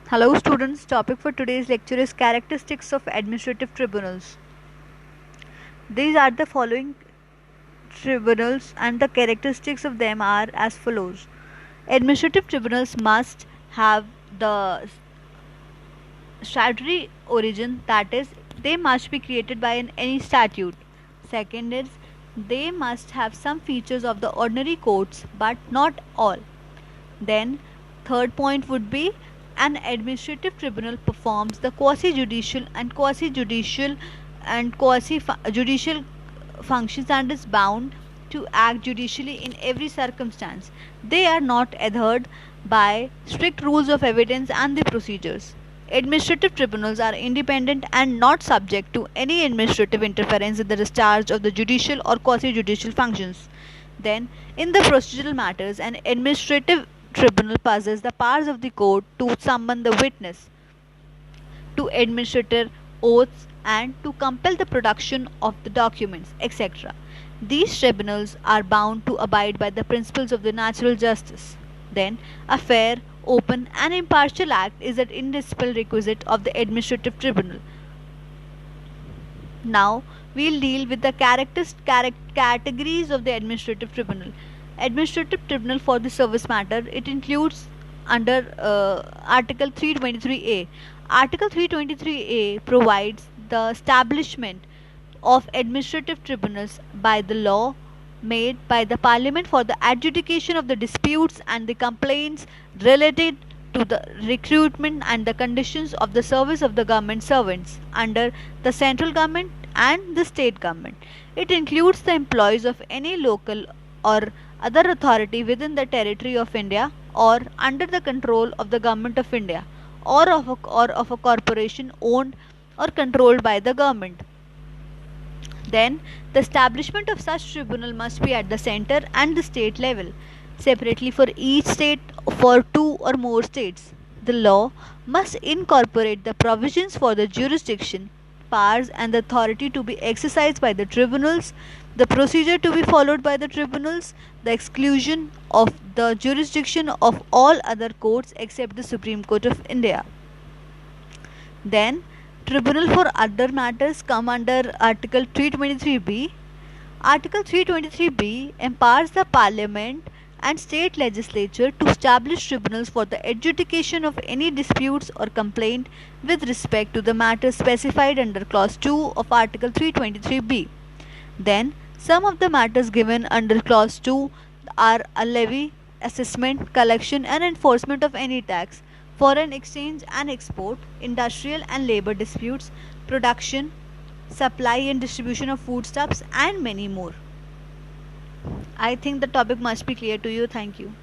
Hello students, topic for today's lecture is characteristics of administrative tribunals. These are the following tribunals and the characteristics of them are as follows. Administrative tribunals must have the statutory origin, that is, they must be created by any statute. Second is, they must have some features of the ordinary courts but not all. Then, third point would be an administrative tribunal performs the quasi-judicial and quasi-judicial and quasi-judicial functions and is bound to act judicially in every circumstance. They are not adhered by strict rules of evidence and the procedures. Administrative tribunals are independent and not subject to any administrative interference in the discharge of the judicial or quasi-judicial functions. Then, in the procedural matters, an administrative tribunal possesses the powers of the court to summon the witness, to administer oaths, and to compel the production of the documents, etc. These tribunals are bound to abide by the principles of the natural justice. Then, a fair, open, and impartial act is an indispensable requisite of the administrative tribunal. Now, we'll deal with the categories of the administrative tribunal. Administrative tribunal for the service matter, it includes under Article 323A. Article 323A provides the establishment of administrative tribunals by the law made by the Parliament for the adjudication of the disputes and the complaints related to the recruitment and the conditions of the service of the government servants under the central government and the state government. It includes the employees of any local or other authority within the territory of India or under the control of the government of India or of a corporation owned or controlled by the government. Then, the establishment of such tribunal must be at the center and the state level, separately for each state for two or more states. The law must incorporate the provisions for the jurisdiction, powers, and the authority to be exercised by the tribunals, the procedure to be followed by the tribunals, the exclusion of the jurisdiction of all other courts except the Supreme Court of India. Then, tribunal for other matters come under Article 323B. Article 323B empowers the Parliament and state legislature to establish tribunals for the adjudication of any disputes or complaint with respect to the matters specified under Clause 2 of Article 323B. Then, some of the matters given under Clause 2 are a levy, assessment, collection, and enforcement of any tax, foreign exchange and export, industrial and labor disputes, production, supply and distribution of foodstuffs, and many more. I think the topic must be clear to you. Thank you.